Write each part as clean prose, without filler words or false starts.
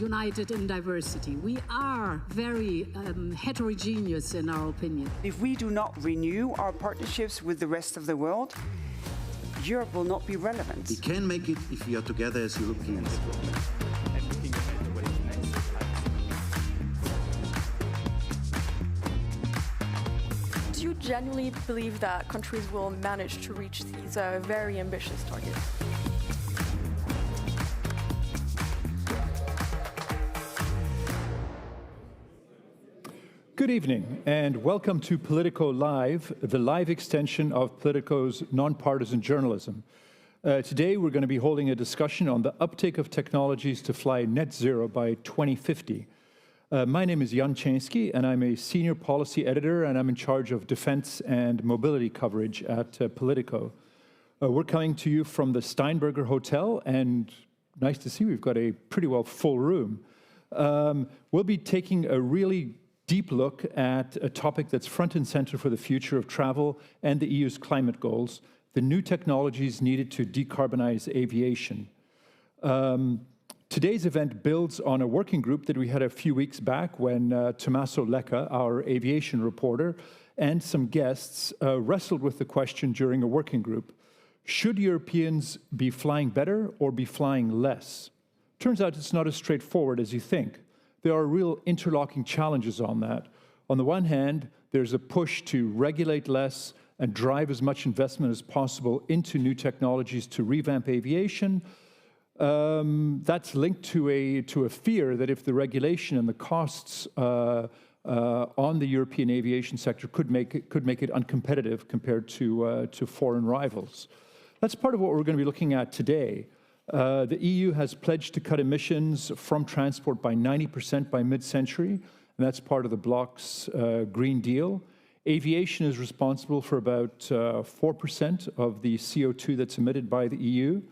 united in diversity. We are very heterogeneous in our opinion. If we do not renew our partnerships with the rest of the world, Europe will not be relevant. We can make it if we are together as Europeans. Do you genuinely believe that countries will manage to reach these very ambitious targets? Good evening, and welcome to Politico Live, the live extension of Politico's nonpartisan journalism. Today, we're going to be holding a discussion on the uptake of technologies to fly net zero by 2050. My name is Jan Chański, and I'm a senior policy editor, and I'm in charge of defense and mobility coverage at Politico. We're coming to you from the Steinberger Hotel, and nice to see we've got a pretty well full room. We'll be taking a really deep look at a topic that's front and center for the future of travel and the EU's climate goals, the new technologies needed to decarbonize aviation. Today's event builds on a working group that we had a few weeks back when Tommaso Lecca, our aviation reporter, and some guests wrestled with the question during a working group: should Europeans be flying better or be flying less? Turns out it's not as straightforward as you think. There are real interlocking challenges on that. On the one hand, there's a push to regulate less and drive as much investment as possible into new technologies to revamp aviation. That's linked to a fear that if the regulation and the costs on the European aviation sector could make it uncompetitive compared to foreign rivals. That's part of what we're going to be looking at today. The EU has pledged to cut emissions from transport by 90% by mid-century, and that's part of the bloc's Green Deal. Aviation is responsible for about 4% of the CO2 that's emitted by the EU,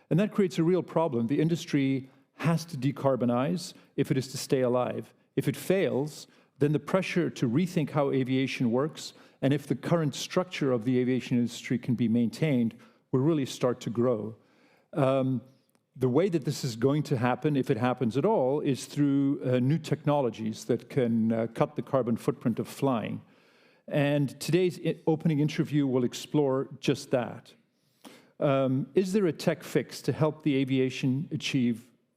and that creates a real problem. The industry has to decarbonize if it is to stay alive. If it fails, then the pressure to rethink how aviation works, and if the current structure of the aviation industry can be maintained, will really start to grow. The way that this is going to happen, if it happens at all, is through new technologies that can cut the carbon footprint of flying. And today's opening interview will explore just that. Is there a tech fix to help the aviation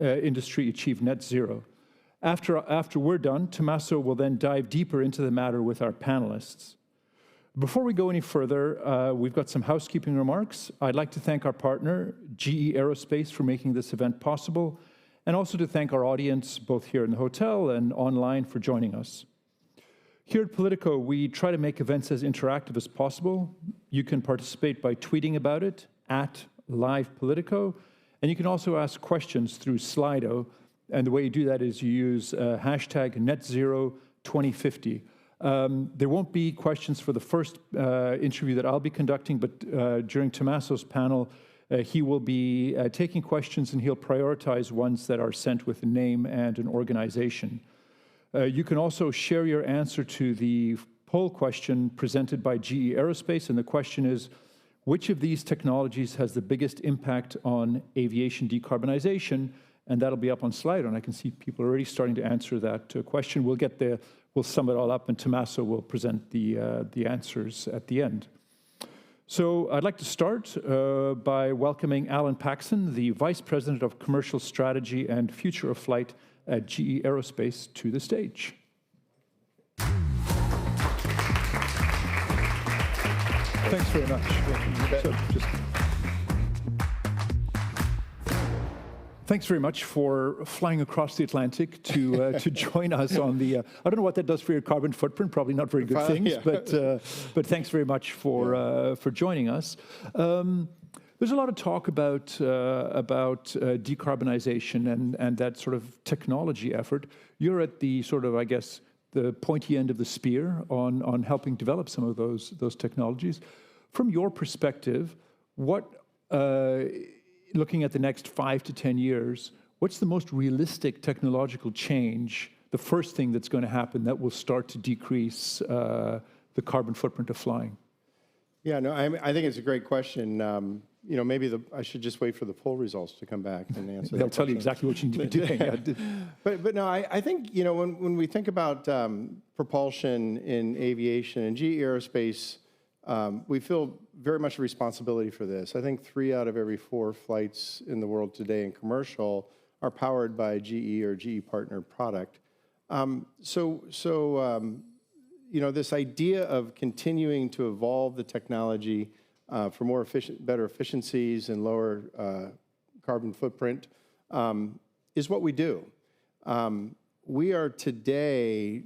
industry achieve net zero? After we're done, Tommaso will then dive deeper into the matter with our panelists. Before we go any further, we've got some housekeeping remarks. I'd like to thank our partner, GE Aerospace, for making this event possible, and also to thank our audience, both here in the hotel and online, for joining us. Here at Politico, we try to make events as interactive as possible. You can participate by tweeting about it at @LivePolitico, and you can also ask questions through Slido, and the way you do that is you use hashtag #NetZero2050. There won't be questions for the first interview that I'll be conducting, but during Tommaso's panel, he will be taking questions, and he'll prioritize ones that are sent with a name and an organization. You can also share your answer to the poll question presented by GE Aerospace, and the question is, which of these technologies has the biggest impact on aviation decarbonization? And that'll be up on Slido, and I can see people already starting to answer that question. We'll sum it all up, and Tommaso will present the answers at the end. So I'd like to start by welcoming Alan Paxson, the Vice President of Commercial Strategy and Future of Flight at GE Aerospace, to the stage. Thanks very much. Thanks very much for flying across the Atlantic to join us on the. I don't know what that does for your carbon footprint. Probably not very good things, yeah. but thanks very much for joining us. There's a lot of talk about decarbonization and that sort of technology effort. You're at the sort of, I guess, the pointy end of the spear on helping develop some of those technologies. From your perspective, what? Looking at the next 5 to 10 years, what's the most realistic technological change, the first thing that's going to happen that will start to decrease the carbon footprint of flying? Yeah, no, I think it's a great question. maybe I should just wait for the poll results to come back and answer. They'll tell you exactly what you need to be doing. But no, I think, when we think about propulsion in aviation and GE Aerospace, we feel very much a responsibility for this. I think 3 out of every 4 flights in the world today in commercial are powered by GE or GE partner product. This idea of continuing to evolve the technology for more better efficiencies and lower carbon footprint is what we do. We are today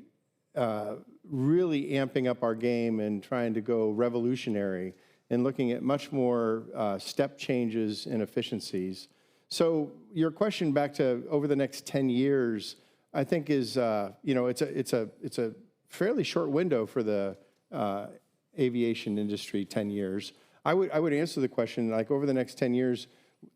really amping up our game and trying to go revolutionary and looking at much more step changes in efficiencies. So your question back to over the next 10 years, I think is, it's a fairly short window for the aviation industry, 10 years. I would answer the question, like over the next 10 years,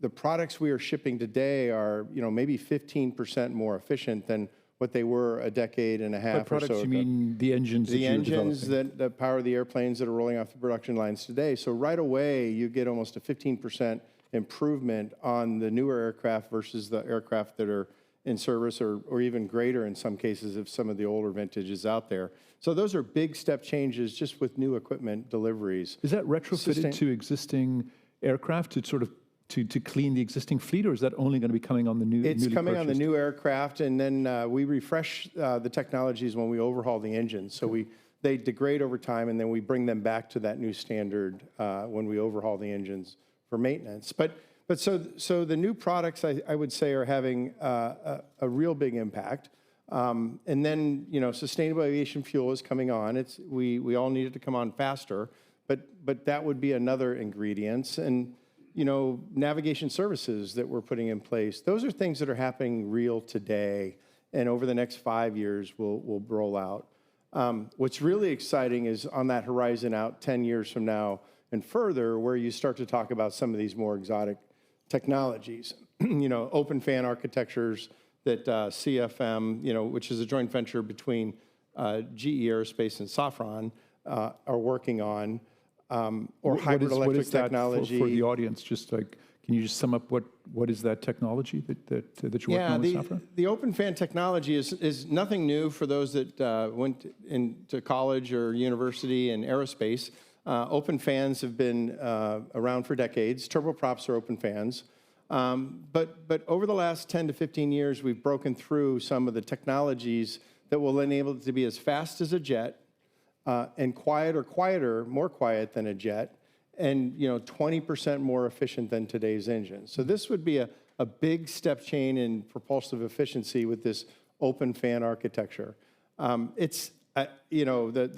the products we are shipping today are, maybe 15% more efficient than what they were a decade and a half or so ago. By products, you mean the engines the engines that power the airplanes that are rolling off the production lines today. So right away, you get almost a 15% improvement on the newer aircraft versus the aircraft that are in service, or even greater in some cases if some of the older vintages out there. So those are big step changes just with new equipment deliveries. Is that retrofitted to existing aircraft to sort of to clean the existing fleet, or is that only going to be coming on the new? It's coming on the new aircraft, and then we refresh the technologies when we overhaul the engines. So they degrade over time, and then we bring them back to that new standard when we overhaul the engines for maintenance. But so the new products, I would say, are having a real big impact. And then, sustainable aviation fuel is coming on. We all need it to come on faster, but that would be another ingredient. And, navigation services that we're putting in place, those are things that are happening real today, and over the next 5 years will roll out. What's really exciting is on that horizon out 10 years from now and further, where you start to talk about some of these more exotic technologies, open fan architectures that CFM, which is a joint venture between GE Aerospace and Safran, are working on, or hybrid electric technology. For the audience, just like, can you just sum up what is that technology that you're working on with Safran? The open fan technology is nothing new for those that went into college or university in aerospace. Open fans have been around for decades. Turboprops are open fans. But over the last 10 to 15 years, we've broken through some of the technologies that will enable it to be as fast as a jet and more quiet than a jet, and 20% more efficient than today's engines. So this would be a big step change in propulsive efficiency with this open fan architecture. The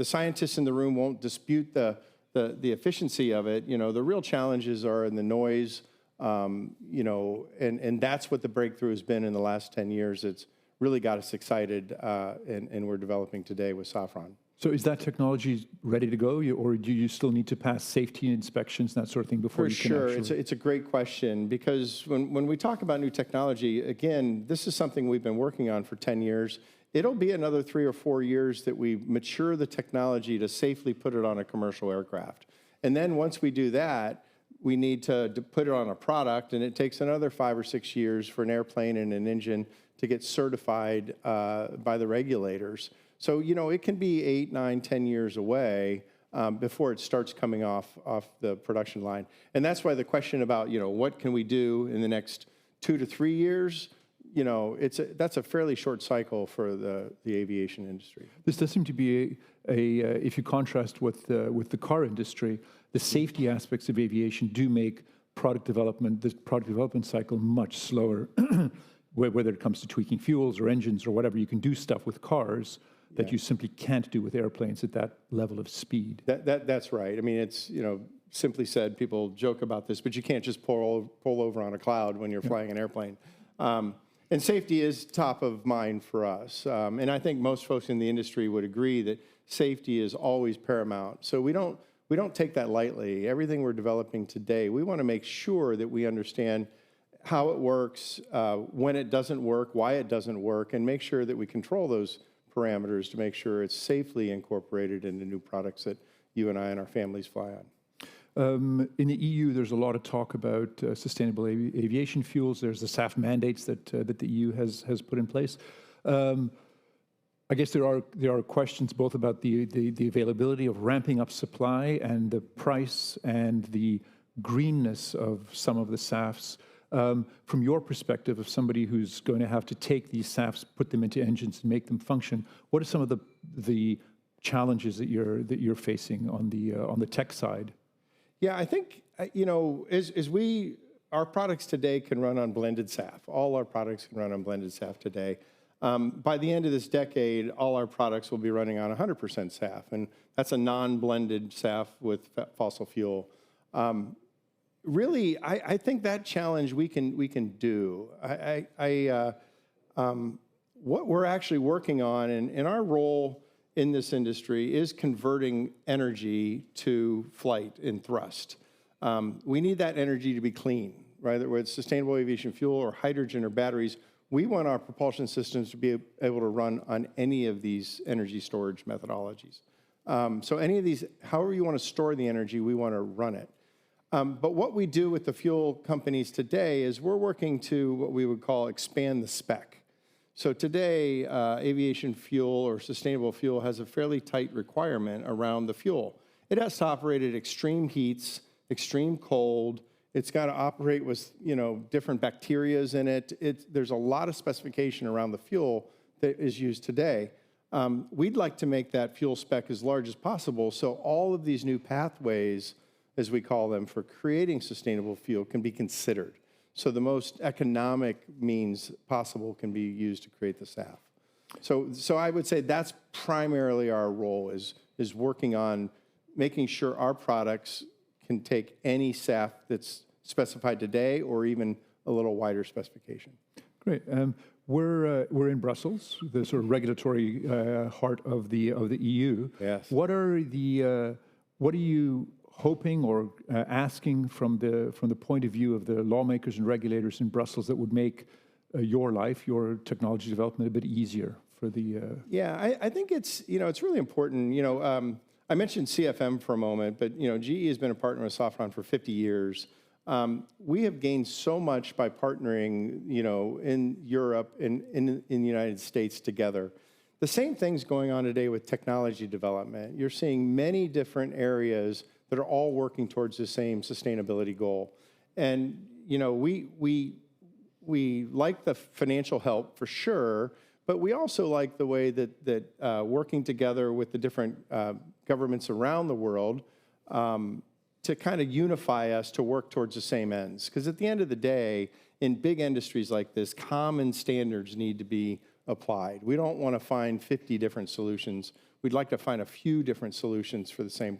scientists in the room won't dispute the efficiency of it. The real challenges are in the noise, and that's what the breakthrough has been in the last 10 years. It's really got us excited, and we're developing today with Safran. So is that technology ready to go, or do you still need to pass safety inspections and that sort of thing before you can actually? For sure. It's a great question, because when we talk about new technology, again, this is something we've been working on for 10 years. It'll be another 3 or 4 years that we mature the technology to safely put it on a commercial aircraft. And then once we do that, we need to put it on a product, and it takes another 5 or 6 years for an airplane and an engine to get certified by the regulators. So, it can be 8, 9, 10 years away before it starts coming off the production line. And that's why the question about, what can we do in the next 2 to 3 years, that's a fairly short cycle for the aviation industry. This does seem to be if you contrast with the car industry, the safety aspects of aviation do make the product development cycle much slower. Whether it comes to tweaking fuels or engines or whatever, you can do stuff with cars that you simply can't do with airplanes at that level of speed. That's right. I mean, it's, simply said, people joke about this, but you can't just pull over on a cloud when you're flying an airplane. And safety is top of mind for us. And I think most folks in the industry would agree that safety is always paramount. So we don't take that lightly. Everything we're developing today, we want to make sure that we understand how it works, when it doesn't work, why it doesn't work, and make sure that we control those parameters to make sure it's safely incorporated into new products that you and I and our families fly on. In the EU, there's a lot of talk about sustainable aviation fuels. There's the SAF mandates that the EU has put in place. I guess there are questions both about the availability of ramping up supply and the price and the greenness of some of the SAFs. From your perspective, of somebody who's going to have to take these SAFs, put them into engines, and make them function, what are some of the challenges that you're facing on the tech side? Yeah, I think our products today can run on blended SAF. All our products can run on blended SAF today. By the end of this decade, all our products will be running on 100% SAF, and that's a non-blended SAF with fossil fuel. Really, I think that challenge we can do. What we're actually working on, and our role in this industry is converting energy to flight and thrust. We need that energy to be clean, right? Whether it's sustainable aviation fuel or hydrogen or batteries, we want our propulsion systems to be able to run on any of these energy storage methodologies. So any of these, however you want to store the energy, we want to run it. But what we do with the fuel companies today is we're working to what we would call expand the spec. So today, aviation fuel or sustainable fuel has a fairly tight requirement around the fuel. It has to operate at extreme heats, extreme cold. It's got to operate with different bacterias in it. There's a lot of specification around the fuel that is used today. We'd like to make that fuel spec as large as possible so all of these new pathways, as we call them, for creating sustainable fuel can be considered. So the most economic means possible can be used to create the SAF. So I would say that's primarily our role is working on making sure our products can take any SAF that's specified today or even a little wider specification. Great. We're in Brussels, the sort of regulatory heart of the EU. Yes. What are you hoping or asking from the point of view of the lawmakers and regulators in Brussels that would make your life, your technology development a bit easier for the? Yeah, I think it's really important. I mentioned CFM for a moment, but GE has been a partner with Safran for 50 years. We have gained so much by partnering, in Europe and in the United States together. The same thing's going on today with technology development. You're seeing many different areas that are all working towards the same sustainability goal. And, we like the financial help for sure, but we also like the way that working together with the different governments around the world to kind of unify us to work towards the same ends. Because at the end of the day, in big industries like this, common standards need to be applied. We don't want to find 50 different solutions. We'd like to find a few different solutions for the same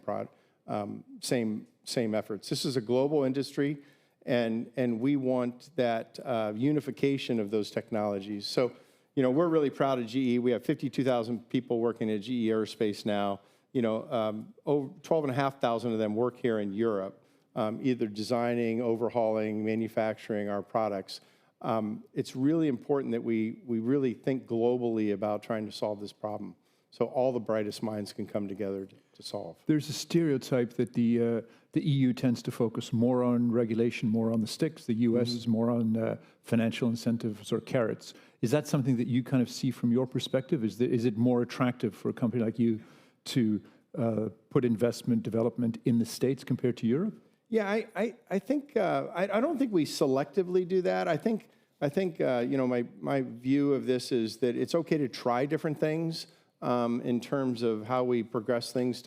same efforts. This is a global industry, and we want that unification of those technologies. So, we're really proud of GE. We have 52,000 people working at GE Aerospace now. 12,500 of them work here in Europe, either designing, overhauling, manufacturing our products. It's really important that we really think globally about trying to solve this problem, so all the brightest minds can come together to solve. There's a stereotype that the EU tends to focus more on regulation, more on the sticks. The US is more on financial incentives or carrots. Is that something that you kind of see from your perspective? Is it more attractive for a company like you to put investment development in the States compared to Europe? Yeah, I think I don't think we selectively do that. I think my view of this is that it's okay to try different things in terms of how we progress things,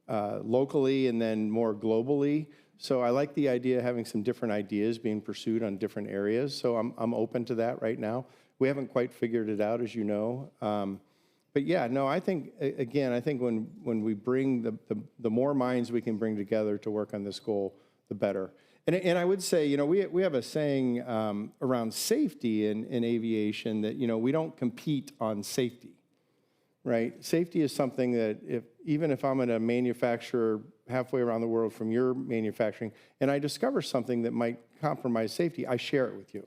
locally and then more globally. So I like the idea of having some different ideas being pursued on different areas. So I'm open to that right now. We haven't quite figured it out, as you know. But yeah, no, I think when we bring the more minds we can bring together to work on this goal, the better. And I would say, we have a saying around safety in aviation that, we don't compete on safety, right? Safety is something that even if I'm at a manufacturer halfway around the world from your manufacturing, and I discover something that might compromise safety, I share it with you,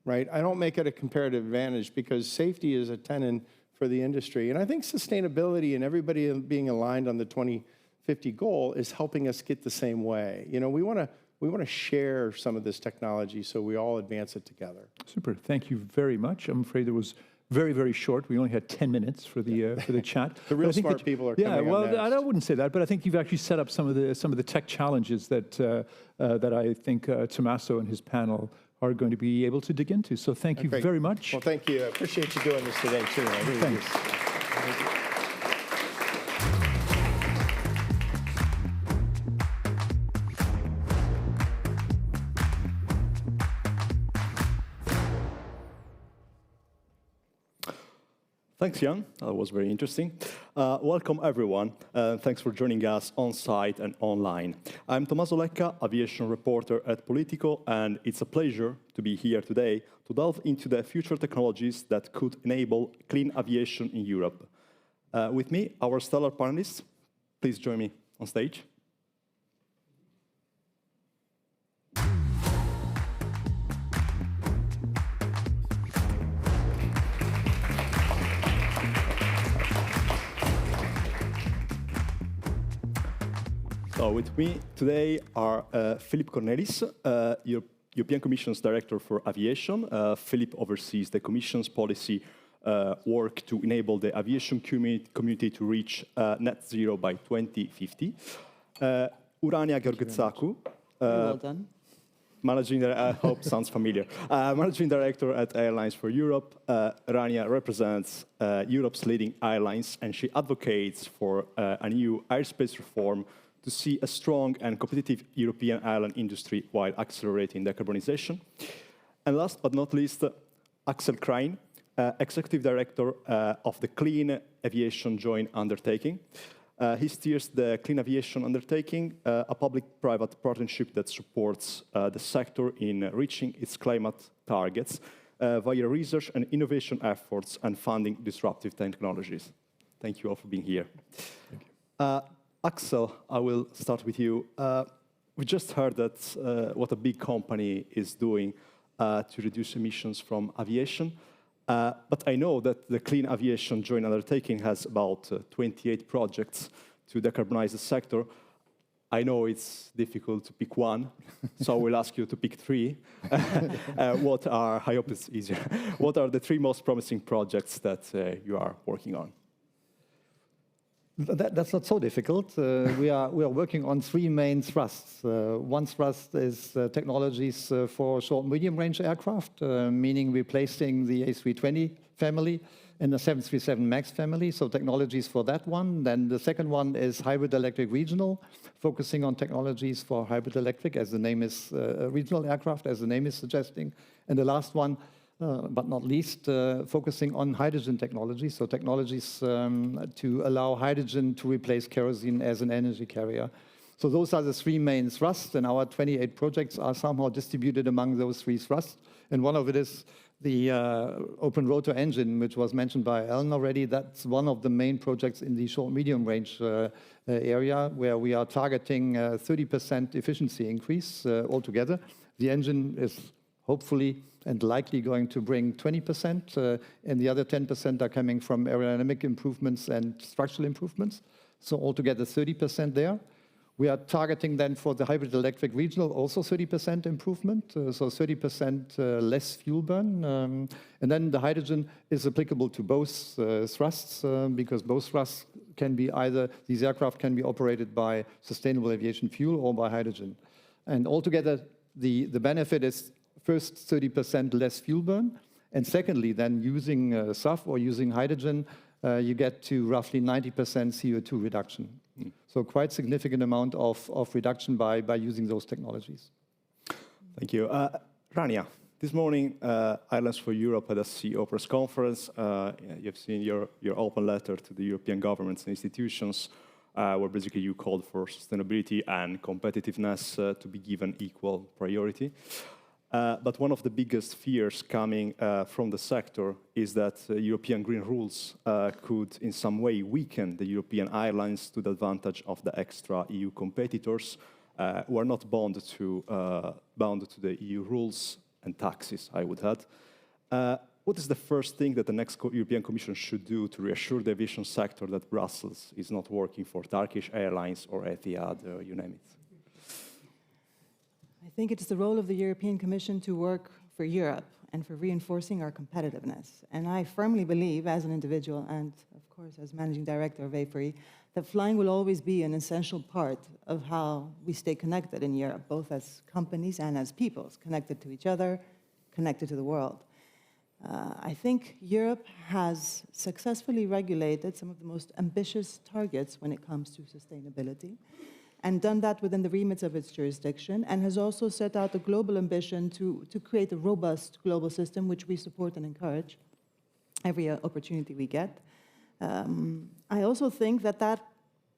right? I don't make it a comparative advantage because safety is a tenet for the industry. And I think sustainability and everybody being aligned on the 2050 2050 goal is helping us get the same way. You know, we want to share some of this technology so we all advance it together. Super. Thank you very much. I'm afraid it was very, very short. We only had 10 minutes for the chat. The real smart people are coming Yeah, well, up next. I wouldn't say that, but I think you've actually set up some of the tech challenges that I think Tommaso and his panel are going to be able to dig into. So thank you very much. Well, thank you. I appreciate you doing this today, too. I really do. Thanks, Jan. That was very interesting. Welcome, everyone. Thanks for joining us on-site and online. I'm Tommaso Lecca, aviation reporter at Politico, and it's a pleasure to be here today to delve into the future technologies that could enable clean aviation in Europe. With me, our stellar panelists. Please join me on stage. So with me today are Philippe Cornelis, European Commission's Director for Aviation. Philippe oversees the Commission's policy work to enable the aviation community to reach net zero by 2050. Urania Georgetsaku, well done. Managing Director, I hope sounds familiar. Managing Director at Airlines for Europe. Rania represents Europe's leading airlines, and she advocates for a new airspace reform to see a strong and competitive European airline industry while accelerating decarbonization. And last but not least, Axel Krein, Executive Director of the Clean Aviation Joint Undertaking. He steers the Clean Aviation Undertaking, a public-private partnership that supports the sector in reaching its climate targets via research and innovation efforts and funding disruptive technologies. Thank you all for being here. Thank you. Axel, I will start with you. We just heard that what a big company is doing to reduce emissions from aviation. But I know that the Clean Aviation Joint Undertaking has about 28 projects to decarbonize the sector. I know it's difficult to pick one, so I will ask you to pick three. I hope it's easier. What are the three most promising projects that you are working on? That's not so difficult. We are working on three main thrusts. One thrust is technologies for short and medium range aircraft, meaning replacing the A320 family and the 737 MAX family, so technologies for that one. Then the second one is hybrid electric regional, focusing on technologies for hybrid electric, as the name is regional aircraft, as the name is suggesting. And the last one, but not least, focusing on hydrogen technology, so technologies to allow hydrogen to replace kerosene as an energy carrier. So those are the three main thrusts, and our 28 projects are somehow distributed among those three thrusts. And one of it is the open rotor engine, which was mentioned by Ellen already. That's one of the main projects in the short medium range area, where we are targeting 30% efficiency increase altogether. The engine is hopefully and likely going to bring 20%, and the other 10% are coming from aerodynamic improvements and structural improvements. So altogether 30% there. We are targeting then for the hybrid electric regional also 30% improvement, so 30% less fuel burn. And then the hydrogen is applicable to both thrusts, because both thrusts can be either, these aircraft can be operated by sustainable aviation fuel or by hydrogen. And altogether, the benefit is first 30% less fuel burn, and secondly, then using SAF or using hydrogen, you get to roughly 90% CO2 reduction. So quite significant amount of reduction by using those technologies. Thank you. Rania, this morning, Airlines for Europe had a CEO press conference. You've seen your open letter to the European governments and institutions, where basically you called for sustainability and competitiveness to be given equal priority. But one of the biggest fears coming from the sector is that European green rules could in some way weaken the European airlines to the advantage of the extra EU competitors who are not bound to the EU rules and taxes, I would add. what is the first thing that the next European Commission should do to reassure the aviation sector that Brussels is not working for Turkish Airlines or Etihad, you name it? I think it's the role of the European Commission to work for Europe and for reinforcing our competitiveness. And I firmly believe, as an individual and, of course, as managing director of AFRI, that flying will always be an essential part of how we stay connected in Europe, both as companies and as peoples, connected to each other, connected to the world. I think Europe has successfully regulated some of the most ambitious targets when it comes to sustainability, and done that within the remits of its jurisdiction, and has also set out a global ambition to create a robust global system, which we support and encourage every opportunity we get. I also think that that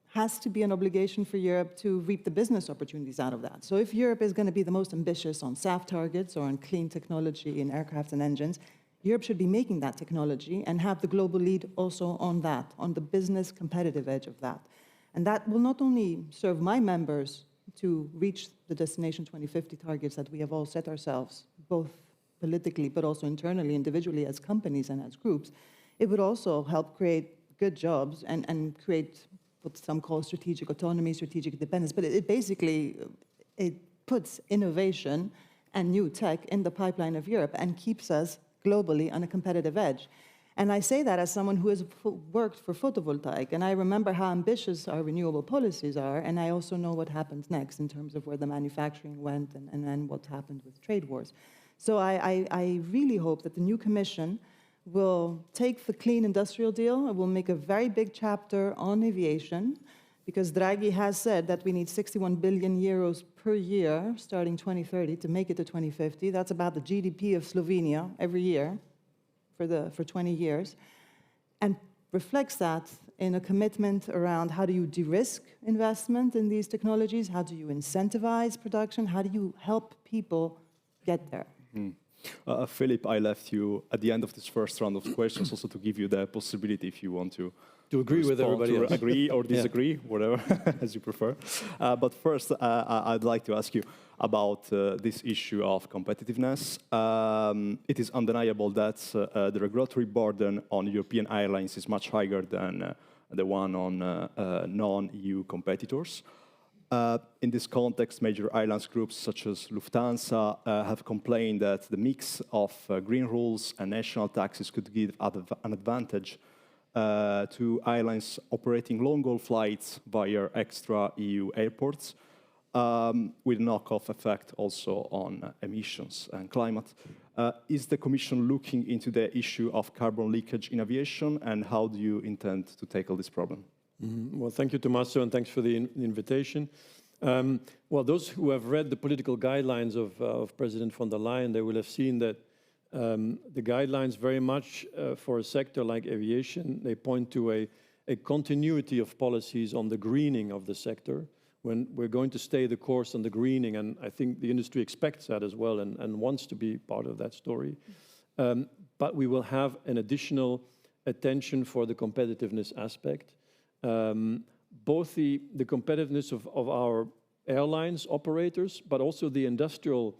has to be an obligation for Europe to reap the business opportunities out of that. So if Europe is going to be the most ambitious on SAF targets or on clean technology in aircraft and engines, Europe should be making that technology and have the global lead also on that, on the business competitive edge of that. And that will not only serve my members to reach the Destination 2050 targets that we have all set ourselves, both politically but also internally, individually as companies and as groups, it would also help create good jobs and create what some call strategic autonomy, strategic independence. But it basically puts innovation and new tech in the pipeline of Europe and keeps us globally on a competitive edge. And I say that as someone who has worked for photovoltaic, and I remember how ambitious our renewable policies are, and I also know what happens next in terms of where the manufacturing went and then what happened with trade wars. So I really hope that the new Commission will take the clean industrial deal and will make a very big chapter on aviation, because Draghi has said that we need 61 billion euros per year starting 2030 to make it to 2050. That's about the GDP of Slovenia every year for 20 years, and reflects that in a commitment around how do you de-risk investment in these technologies, how do you incentivize production, how do you help people get there. Philip, I left you at the end of this first round of questions also to give you the possibility if you want to agree with everybody else. Agree or disagree, whatever, as you prefer. But first, I'd like to ask you about this issue of competitiveness. It is undeniable that the regulatory burden on European airlines is much higher than the one on non-EU competitors. In this context, major airlines groups such as Lufthansa have complained that the mix of green rules and national taxes could give an advantage to airlines operating long-haul flights via extra EU airports, with knock-off effect also on emissions and climate. Is the Commission looking into the issue of carbon leakage in aviation, and how do you intend to tackle this problem? Well, thank you, Tommaso, and thanks for the invitation. Well, those who have read the political guidelines of President von der Leyen, they will have seen that the guidelines very much for a sector like aviation, they point to a continuity of policies on the greening of the sector, when we're going to stay the course on the greening, and I think the industry expects that as well and wants to be part of that story. But we will have an additional attention for the competitiveness aspect. Both the competitiveness of our airlines operators, but also the industrial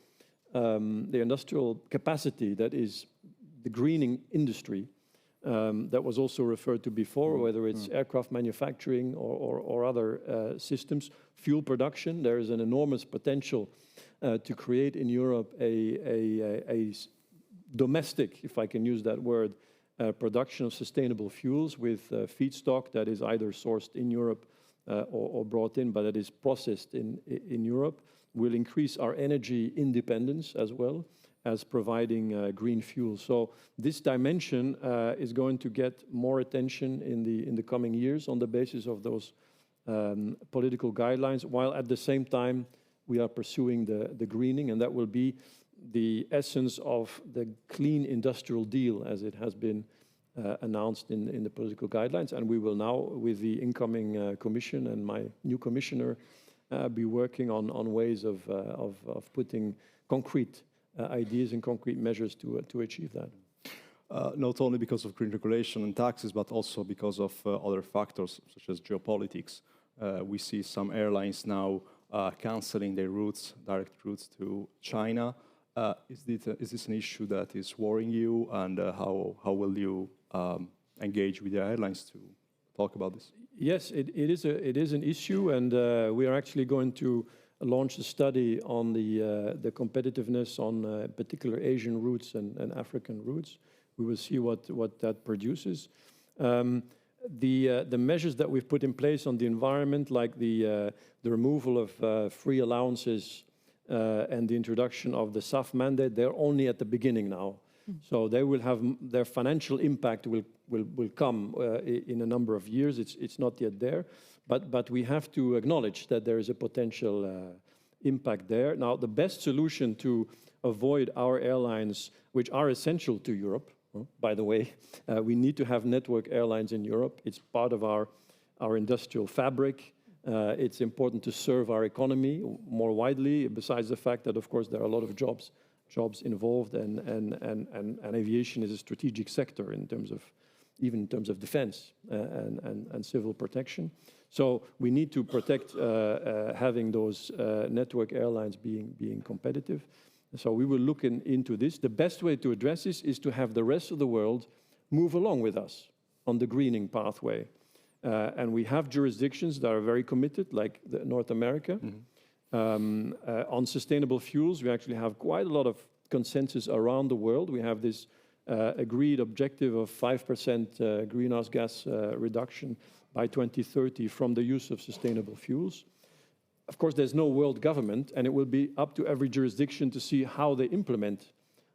capacity that is the greening industry that was also referred to before, whether it's aircraft manufacturing or other systems, fuel production. There is an enormous potential to create in Europe a domestic, if I can use that word, production of sustainable fuels with feedstock that is either sourced in Europe or brought in, but that is processed in Europe, will increase our energy independence as well as providing green fuel. So this dimension is going to get more attention in the coming years on the basis of those political guidelines, while at the same time we are pursuing the greening, and that will be the essence of the clean industrial deal as it has been announced in the political guidelines. And we will now, with the incoming commission and my new commissioner, be working on ways of putting concrete ideas and concrete measures to achieve that. Not only because of green regulation and taxes, but also because of other factors such as geopolitics. We see some airlines now canceling their routes, direct routes to China. Is this an issue that is worrying you, and how will you engage with the airlines to talk about this? Yes, it is an issue, and we are actually going to launch a study on the competitiveness on particular Asian routes and African routes. We will see what that produces. The measures that we've put in place on the environment, like the removal of free allowances and the introduction of the SAF mandate, they're only at the beginning now. So they will have their financial impact will come in a number of years. It's not yet there, but we have to acknowledge that there is a potential impact there. Now, the best solution to avoid our airlines, which are essential to Europe, by the way, we need to have network airlines in Europe. It's part of our industrial fabric. It's important to serve our economy more widely, besides the fact that, of course, there are a lot of jobs involved, and aviation is a strategic sector in terms of, even in terms of defense and civil protection. So we need to protect having those network airlines being competitive. So we will look into this. The best way to address this is to have the rest of the world move along with us on the greening pathway. And we have jurisdictions that are very committed, like North America. On sustainable fuels, we actually have quite a lot of consensus around the world. We have this agreed objective of 5% greenhouse gas reduction by 2030 from the use of sustainable fuels. Of course, there's no world government, and it will be up to every jurisdiction to see how they implement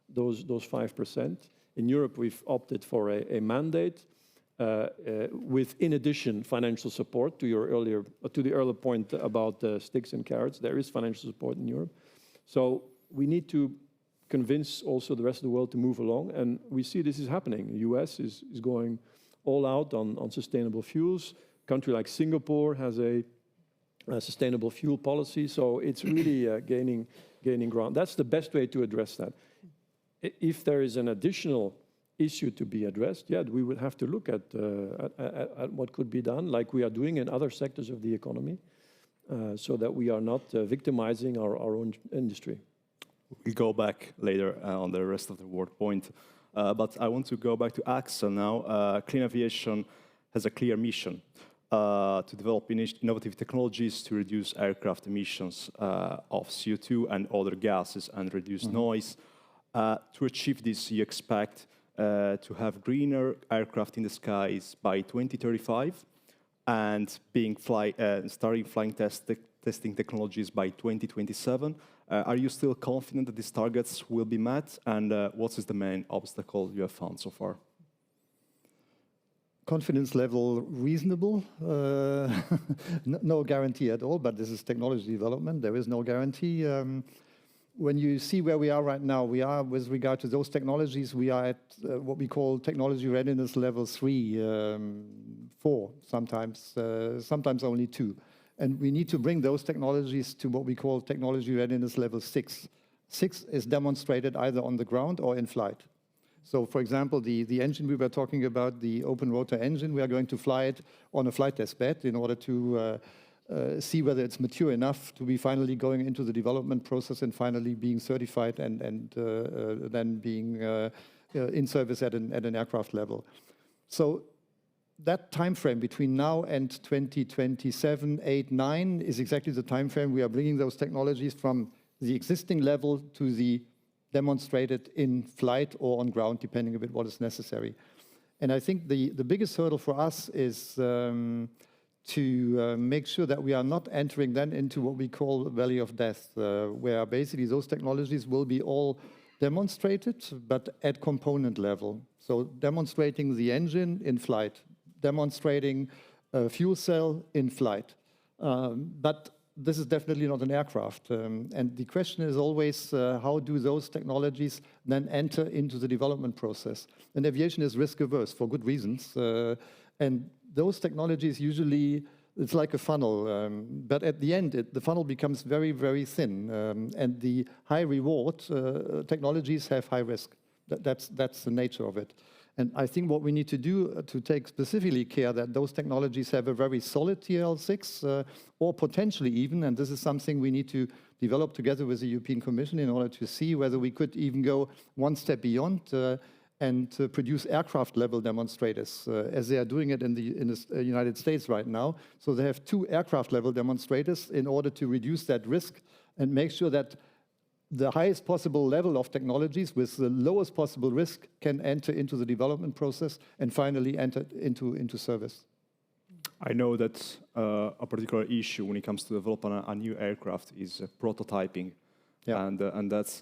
those 5%. In Europe, we've opted for a mandate with, in addition, financial support. To the earlier point about sticks and carrots, there is financial support in Europe. So we need to convince also the rest of the world to move along, and we see this is happening. The US is going all out on sustainable fuels. A country like Singapore has a sustainable fuel policy, so it's really gaining ground. That's the best way to address that. If there is an additional issue to be addressed, yeah, we will have to look at what could be done, like we are doing in other sectors of the economy, so that we are not victimizing our own industry. We'll go back later on the rest of the world point, but I want to go back to Axel now. Clean Aviation has a clear mission to develop innovative technologies to reduce aircraft emissions of CO2 and other gases and reduce noise. To achieve this, you expect to have greener aircraft in the skies by 2035 and starting flying testing technologies by 2027. Are you still confident that these targets will be met? And what is the main obstacle you have found so far? Confidence level reasonable. No guarantee at all, but this is technology development. There is no guarantee. When you see where we are right now, we are, with regard to those technologies, we are at what we call technology readiness level 3, 4, sometimes only 2. And we need to bring those technologies to what we call technology readiness level 6. 6 is demonstrated either on the ground or in flight. So, for example, the engine we were talking about, the open rotor engine, we are going to fly it on a flight test bed in order to see whether it's mature enough to be finally going into the development process and finally being certified and then being in service at an aircraft level. So that time frame between now and 2027, 8, 9 is exactly the time frame we are bringing those technologies from the existing level to the demonstrated in flight or on ground, depending a bit what is necessary. And I think the biggest hurdle for us is to make sure that we are not entering then into what we call the valley of death, where basically those technologies will be all demonstrated, but at component level. So demonstrating the engine in flight, demonstrating a fuel cell in flight. But this is definitely not an aircraft. And the question is always, how do those technologies then enter into the development process? And aviation is risk averse for good reasons. And those technologies usually, it's like a funnel. But at the end, the funnel becomes very, very thin. And the high reward technologies have high risk. That's the nature of it. And I think what we need to do to take specifically care that those technologies have a very solid TL6 or potentially even, and this is something we need to develop together with the European Commission in order to see whether we could even go one step beyond and produce aircraft-level demonstrators, as they are doing it in the United States right now. So they have 2 aircraft-level demonstrators in order to reduce that risk and make sure that the highest possible level of technologies with the lowest possible risk can enter into the development process and finally enter into service. I know that a particular issue when it comes to developing a new aircraft is prototyping. Yeah. And that's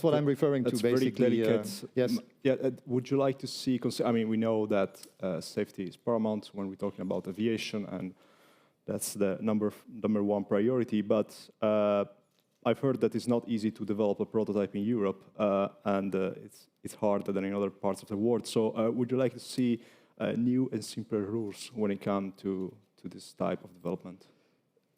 what I'm referring to, basically. Very delicate. Yes. Yeah. Would you like to see? I mean, we know that safety is paramount when we're talking about aviation, and that's the number 1 priority. But I've heard that it's not easy to develop a prototype in Europe, and it's harder than in other parts of the world. So, would you like to see new and simpler rules when it comes to this type of development?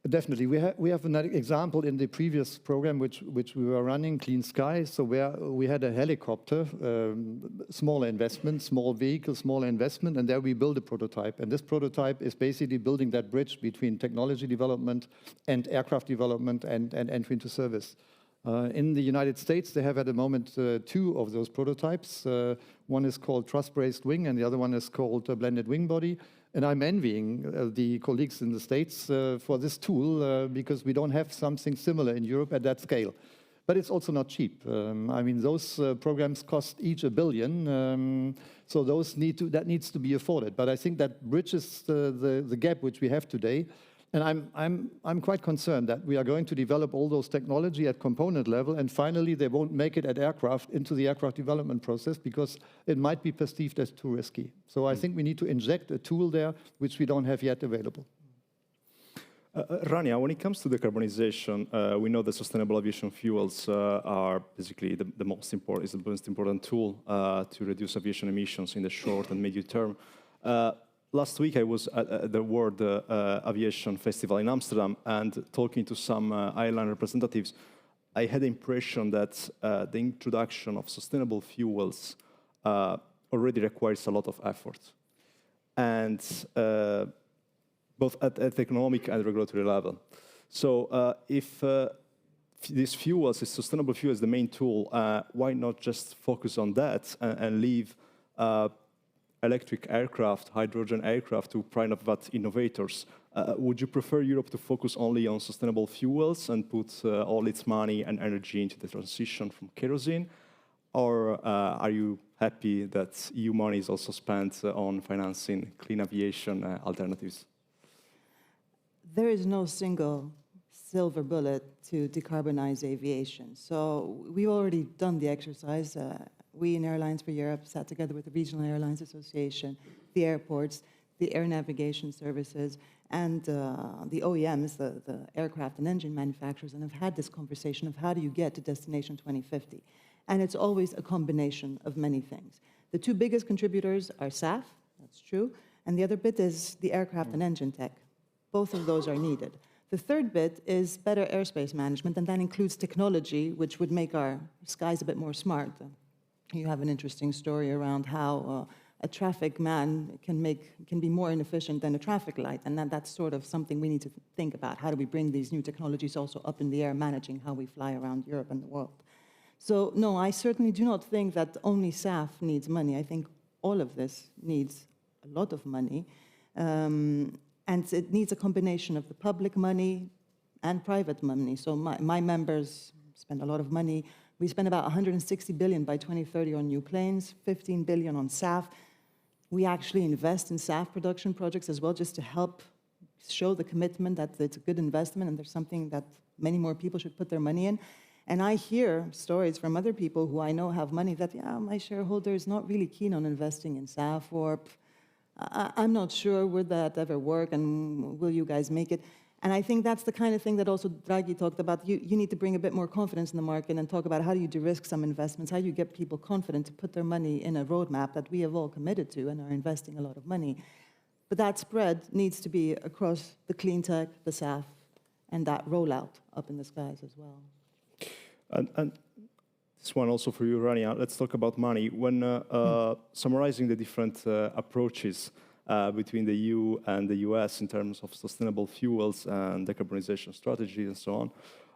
Definitely. We have an example in the previous program which we were running, Clean Sky, so where we had a helicopter, smaller investment, small vehicle, smaller investment, and there we build a prototype. And this prototype is basically building that bridge between technology development and aircraft development and entry into service. In the United States, they have at the moment 2 of those prototypes. One is called truss-braced wing, and the other one is called blended wing body. And I'm envying the colleagues in the States for this tool because we don't have something similar in Europe at that scale. But it's also not cheap. I mean, those programs cost each $1 billion, so that needs to be afforded. But I think that bridges the gap which we have today. And I'm quite concerned that we are going to develop all those technology at component level, and finally they won't make it at aircraft into the aircraft development process because it might be perceived as too risky. So I think we need to inject a tool there which we don't have yet available. Rania, when it comes to decarbonization, we know that sustainable aviation fuels are basically the most important tool to reduce aviation emissions in the short and medium term. Last week I was at the World Aviation Festival in Amsterdam, and talking to some airline representatives, I had the impression that the introduction of sustainable fuels already requires a lot of effort, and both at the economic and regulatory level. So if these fuels, this sustainable fuel is the main tool, why not just focus on that and leave electric aircraft, hydrogen aircraft to private innovators? Would you prefer Europe to focus only on sustainable fuels and put all its money and energy into the transition from kerosene? Or are you happy that EU money is also spent on financing clean aviation alternatives? There is no single silver bullet to decarbonize aviation. So we've already done the exercise. We in Airlines for Europe sat together with the Regional Airlines Association, the airports, the air navigation services, and the OEMs, the aircraft and engine manufacturers, and have had this conversation of how do you get to destination 2050. And it's always a combination of many things. The 2 biggest contributors are SAF, that's true, and the other bit is the aircraft and engine tech. Both of those are needed. The third bit is better airspace management, and that includes technology, which would make our skies a bit more smart. You have an interesting story around how a traffic man can be more inefficient than a traffic light, and that's sort of something we need to think about. How do we bring these new technologies also up in the air, managing how we fly around Europe and the world? So no, I certainly do not think that only SAF needs money. I think all of this needs a lot of money, and it needs a combination of the public money and private money. So my members spend a lot of money. We spend about 160 billion by 2030 on new planes, 15 billion on SAF. We actually invest in SAF production projects as well, just to help show the commitment that it's a good investment and there's something that many more people should put their money in. And I hear stories from other people who I know have money that, yeah, my shareholder is not really keen on investing in SAF, or I'm not sure would that ever work, and will you guys make it? And I think that's the kind of thing that also Draghi talked about. You need to bring a bit more confidence in the market and talk about how do you de-risk some investments, how do you get people confident to put their money in a roadmap that we have all committed to and are investing a lot of money. But that spread needs to be across the clean tech, the SAF, and that rollout up in the skies as well. And This one also for you, Rania. Let's talk about money. When summarizing the different approaches between the EU and the US in terms of sustainable fuels and decarbonization strategies and so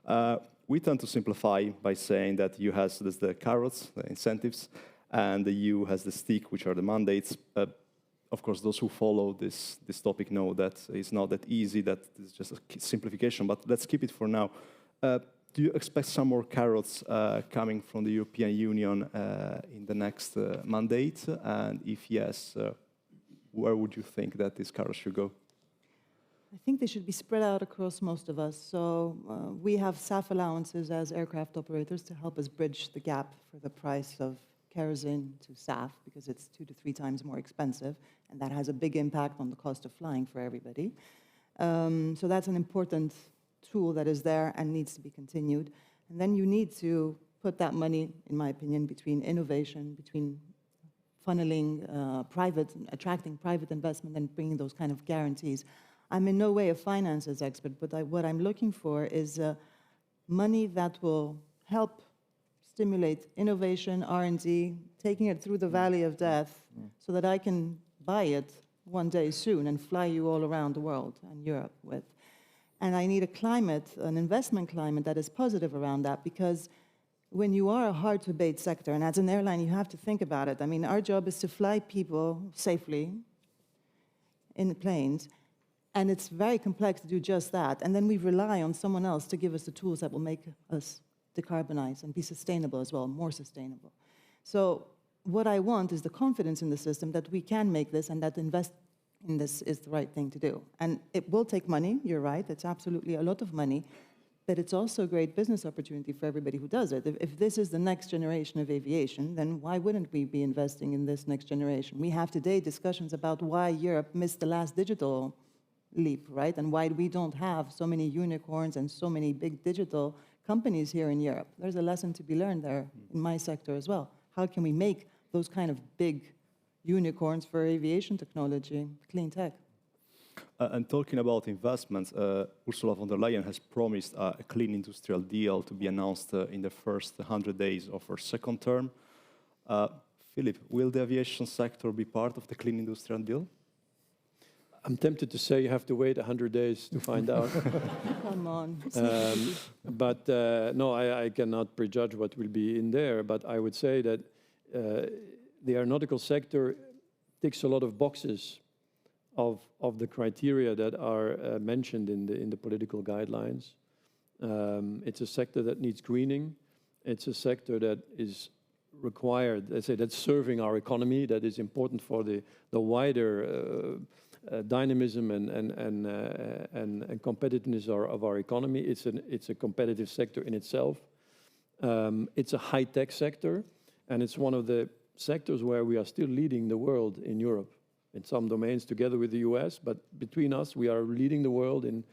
on, we tend to simplify by saying that EU has the carrots, the incentives, and the EU has the stick, which are the mandates. Of course, those who follow this topic know that it's not that easy, that it's just a simplification, but let's keep it for now. Do you expect some more carrots coming from the European Union in the next mandate? And if yes, where would you think that these carrots should go? I think they should be spread out across most of us. So we have SAF allowances as aircraft operators to help us bridge the gap for the price of kerosene to SAF, because it's 2 to 3 times more expensive, and that has a big impact on the cost of flying for everybody. So that's an important tool that is there and needs to be continued. And then you need to put that money, in my opinion, between innovation, between funneling attracting private investment and bringing those kind of guarantees. I'm in no way a finances expert, but what I'm looking for is money that will help stimulate innovation, R&D, taking it through the valley of death so that I can buy it one day soon and fly you all around the world and Europe with. And I need a climate, an investment climate that is positive around that, because when you are a hard-to-abate sector, and as an airline, you have to think about it. I mean, our job is to fly people safely in planes, and it's very complex to do just that. And then we rely on someone else to give us the tools that will make us decarbonize and be sustainable as well, more sustainable. So what I want is the confidence in the system that we can make this, and that invest in this is the right thing to do. And it will take money, you're right, it's absolutely a lot of money, but it's also a great business opportunity for everybody who does it. If this is the next generation of aviation, then why wouldn't we be investing in this next generation? We have today discussions about why Europe missed the last digital leap, right? And why we don't have so many unicorns and so many big digital companies here in Europe. There's a lesson to be learned there in my sector as well. How can we make those kind of big unicorns for aviation technology, clean tech? And talking about investments, Ursula von der Leyen has promised a clean industrial deal to be announced in the first 100 days of her second term. Philip, will the aviation sector be part of the clean industrial deal? I'm tempted to say you have to wait 100 days to find out. Come on. But no, I cannot prejudge what will be in there. But I would say that the aeronautical sector ticks a lot of boxes of the criteria that are mentioned in the political guidelines. It's a sector that needs greening. It's a sector that is required, let's say, that's serving our economy, that is important for the wider dynamism and competitiveness of our economy. It's a competitive sector in itself. It's a high-tech sector, and it's one of the sectors where we are still leading the world in Europe in some domains together with the US, but between us, we are leading the world in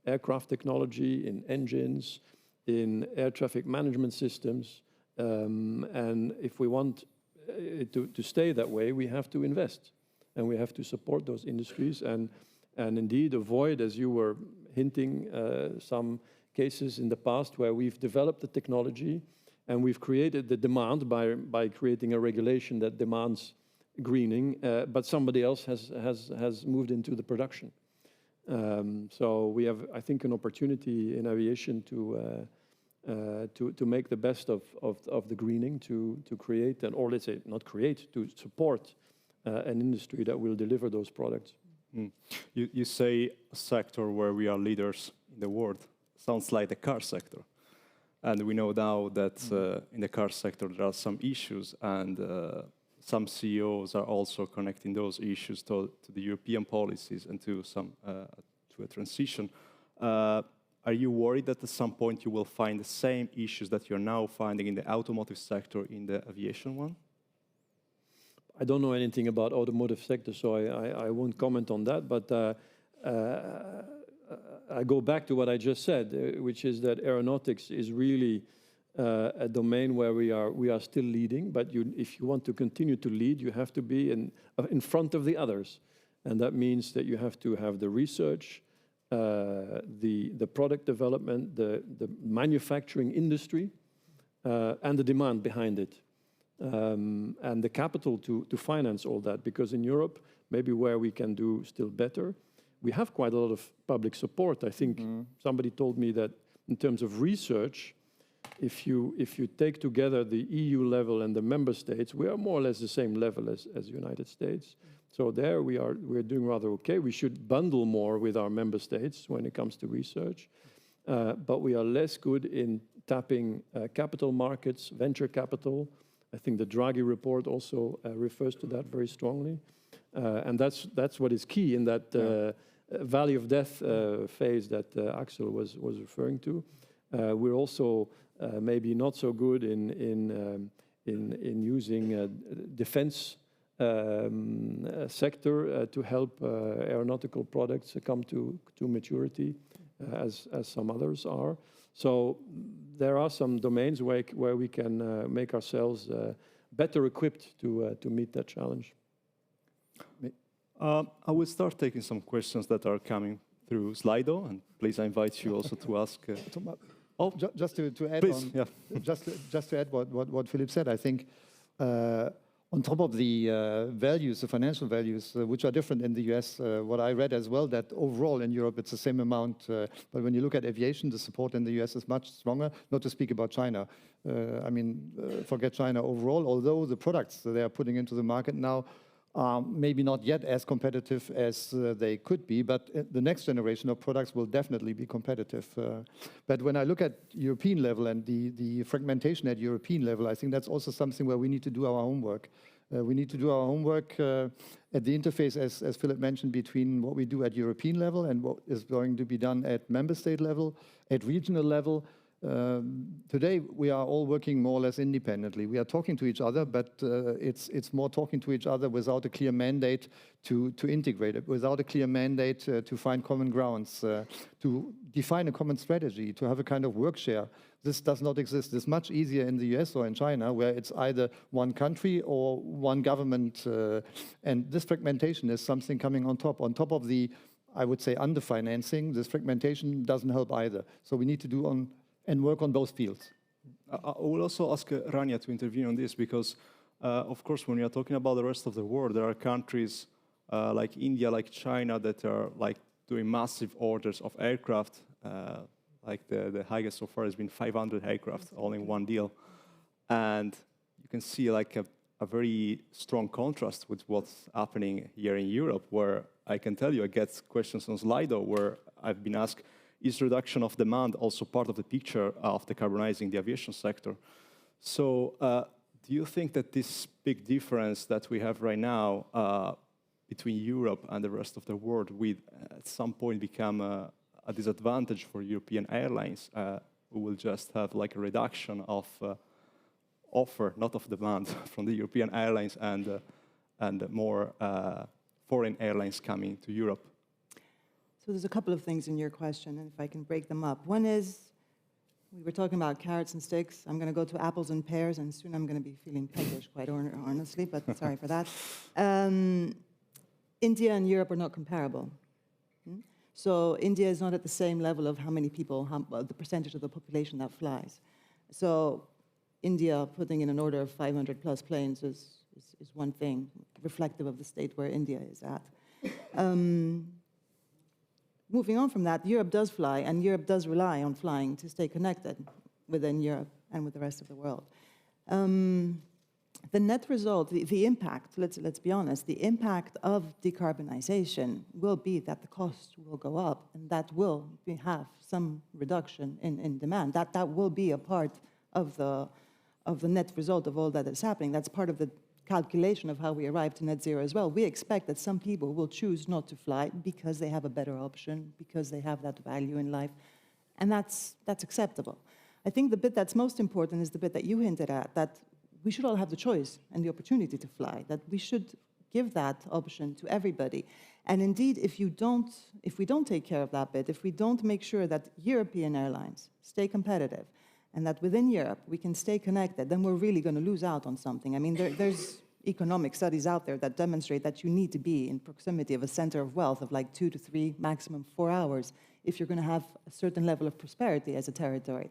aircraft technology, in engines, in air traffic management systems. And if we want to stay that way, we have to invest. And we have to support those industries and indeed avoid, as you were hinting, some cases in the past where we've developed the technology and we've created the demand by creating a regulation that demands greening, but somebody else has moved into the production. So we have, I think, an opportunity in aviation to make the best of the greening, to create, or let's say not create, to support an industry that will deliver those products. You say a sector where we are leaders in the world. Sounds like the car sector. And we know now that in the car sector there are some issues, and some CEOs are also connecting those issues to the European policies and to a transition. Are you worried that at some point you will find the same issues that you're now finding in the automotive sector in the aviation one? I don't know anything about automotive sector, so I won't comment on that. But I go back to what I just said, which is that aeronautics is really a domain where we are still leading. But if you want to continue to lead, you have to be in front of the others, and that means that you have to have the research, the product development, the manufacturing industry. and the demand behind it, and the capital to finance all that. Because in Europe, maybe where we can do still better, we have quite a lot of public support. I think somebody told me that in terms of research, if you take together the EU level and the member states, we are more or less the same level as the United States. So there we're doing rather okay. We should bundle more with our member states when it comes to research, but we are less good in tapping capital markets, venture capital. I think the Draghi report also refers to that very strongly, and that's what is key in that valley of death phase that Axel was referring to. We're also maybe not so good in using defense sector to help aeronautical products come to maturity, as some others are. So there are some domains where we can make ourselves better equipped to meet that challenge. I will start taking some questions that are coming through Slido, and please I invite you also to ask. Just to add please, on, yeah. just to add what Philip said, I think on top of the values, the financial values, which are different in the US, what I read as well, that overall in Europe it's the same amount, but when you look at aviation, the support in the US is much stronger, not to speak about China. I mean, forget China overall, although the products they are putting into the market now are maybe not yet as competitive as they could be, but the next generation of products will definitely be competitive. But when I look at European level and the fragmentation at European level, I think that's also something where we need to do our homework. We need to do our homework at the interface, as Philip mentioned, between what we do at European level and what is going to be done at member state level, at regional level. Today, we are all working more or less independently. We are talking to each other, but it's more talking to each other without a clear mandate to integrate it, without a clear mandate to find common grounds, to define a common strategy, to have a kind of work share. This does not exist. It's much easier in the US or in China, where it's either one country or one government. And this fragmentation is something coming on top. On top of the, I would say, underfinancing, this fragmentation doesn't help either. So we need to do and work on both fields. I will also ask Rania to intervene on this because, of course, when we are talking about the rest of the world, there are countries like India, like China, that are like doing massive orders of aircraft. Like the highest so far has been 500 aircraft, all in one deal. And you can see like a very strong contrast with what's happening here in Europe, where I can tell you, I get questions on Slido where I've been asked, is reduction of demand also part of the picture of decarbonizing the aviation sector? So do you think that this big difference that we have right now between Europe and the rest of the world will at some point become a disadvantage for European airlines? We will just have like a reduction of offer, not of demand, from the European airlines and more foreign airlines coming to Europe. So there's a couple of things in your question, and if I can break them up. One is, we were talking about carrots and sticks. I'm going to go to apples and pears, and soon I'm going to be feeling peckish, quite honestly, but sorry for that. India and Europe are not comparable. So India is not at the same level of how many people, the percentage of the population that flies. So India putting in an order of 500 plus planes is one thing, reflective of the state where India is at. Moving on from that, Europe does fly, and Europe does rely on flying to stay connected within Europe and with the rest of the world. The net result, the impact, let's be honest, the impact of decarbonization will be that the cost will go up, and that will have some reduction in demand. That will be a part of the net result of all that is happening. That's part of the calculation of how we arrive to net zero as well. We expect that some people will choose not to fly because they have a better option, because they have that value in life, and that's acceptable. I think the bit that's most important is the bit that you hinted at, that we should all have the choice and the opportunity to fly, that we should give that option to everybody. And indeed, if we don't take care of that bit, if we don't make sure that European airlines stay competitive, and that within Europe we can stay connected, then we're really going to lose out on something. I mean, there's economic studies out there that demonstrate that you need to be in proximity of a center of wealth of like 2 to 3, maximum 4 hours, if you're going to have a certain level of prosperity as a territory.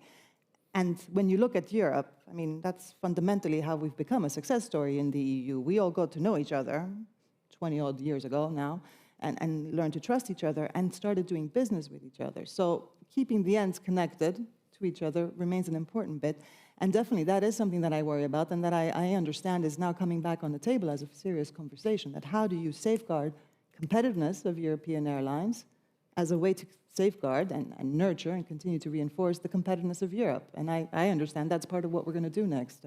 And when you look at Europe, I mean, that's fundamentally how we've become a success story in the EU. We all got to know each other 20-odd years ago now, and learned to trust each other and started doing business with each other. So keeping the ends connected to each other remains an important bit. And definitely that is something that I worry about and that I understand is now coming back on the table as a serious conversation, that how do you safeguard competitiveness of European airlines as a way to safeguard and nurture and continue to reinforce the competitiveness of Europe. And I understand that's part of what we're going to do next.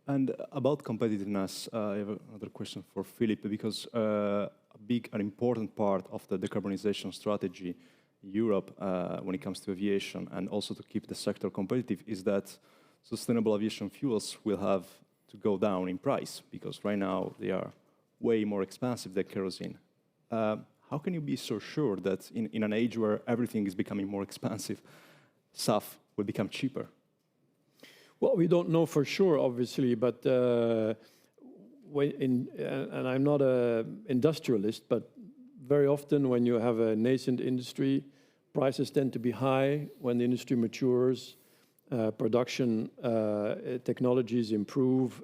And about competitiveness, I have another question for Philip, because a big and important part of the decarbonization strategy in Europe when it comes to aviation and also to keep the sector competitive is that sustainable aviation fuels will have to go down in price, because right now they are way more expensive than kerosene. How can you be so sure that in an age where everything is becoming more expensive, SAF will become cheaper? Well, we don't know for sure, obviously, but and I'm not an industrialist, but very often when you have a nascent industry, prices tend to be high. When the industry matures, production technologies improve,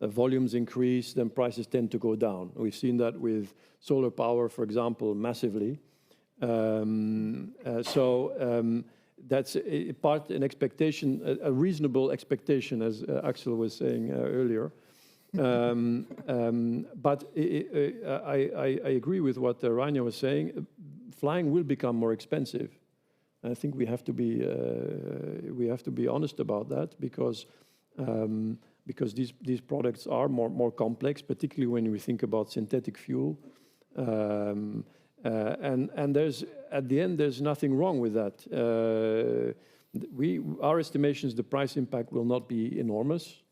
volumes increase, then prices tend to go down. We've seen that with solar power, for example, massively. That's an expectation, a reasonable expectation, as Axel was saying earlier. But I agree with what Rainer was saying. Flying will become more expensive. I think we have to be honest about that, because these products are more complex, particularly when we think about synthetic fuel. And there's, at the end, there's nothing wrong with that. Our estimations, the price impact will not be enormous,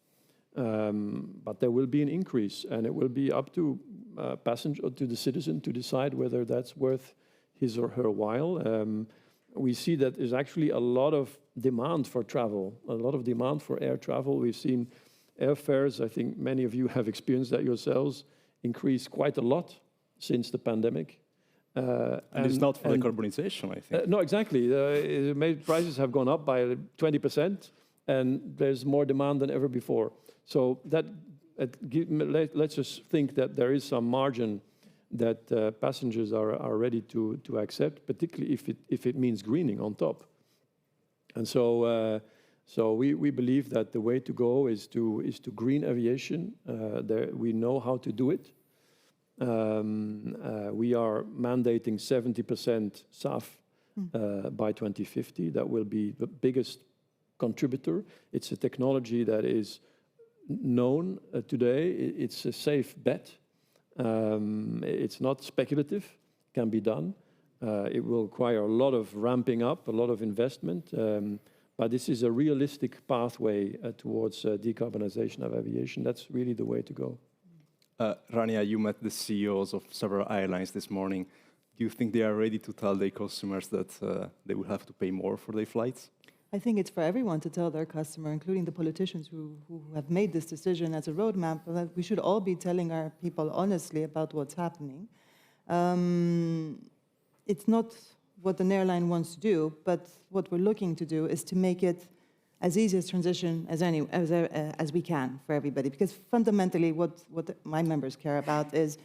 but there will be an increase, and it will be up to to the citizen to decide whether that's worth his or her while. We see that there's actually a lot of demand for travel, a lot of demand for air travel. We've seen airfares, I think many of you have experienced that yourselves, increase quite a lot since the pandemic. And it's not for decarbonization, I think. No, exactly. Prices have gone up by 20%, and there's more demand than ever before. So let's just think that there is some margin that passengers are ready to accept, particularly if it means greening on top. And so we believe that the way to go is to green aviation. We know how to do it. We are mandating 70% SAF by 2050. That will be the biggest contributor. It's a technology that is known today. It's a safe bet. It's not speculative, can be done. It will require a lot of ramping up, a lot of investment, but this is a realistic pathway towards decarbonization of aviation. That's really the way to go. Rania, you met the CEOs of several airlines this morning. Do you think they are ready to tell their customers that they will have to pay more for their flights? I think it's for everyone to tell their customer, including the politicians who have made this decision as a roadmap, that we should all be telling our people honestly about what's happening. It's not what an airline wants to do, but what we're looking to do is to make it as easy a transition as we can for everybody. Because fundamentally, what my members care about is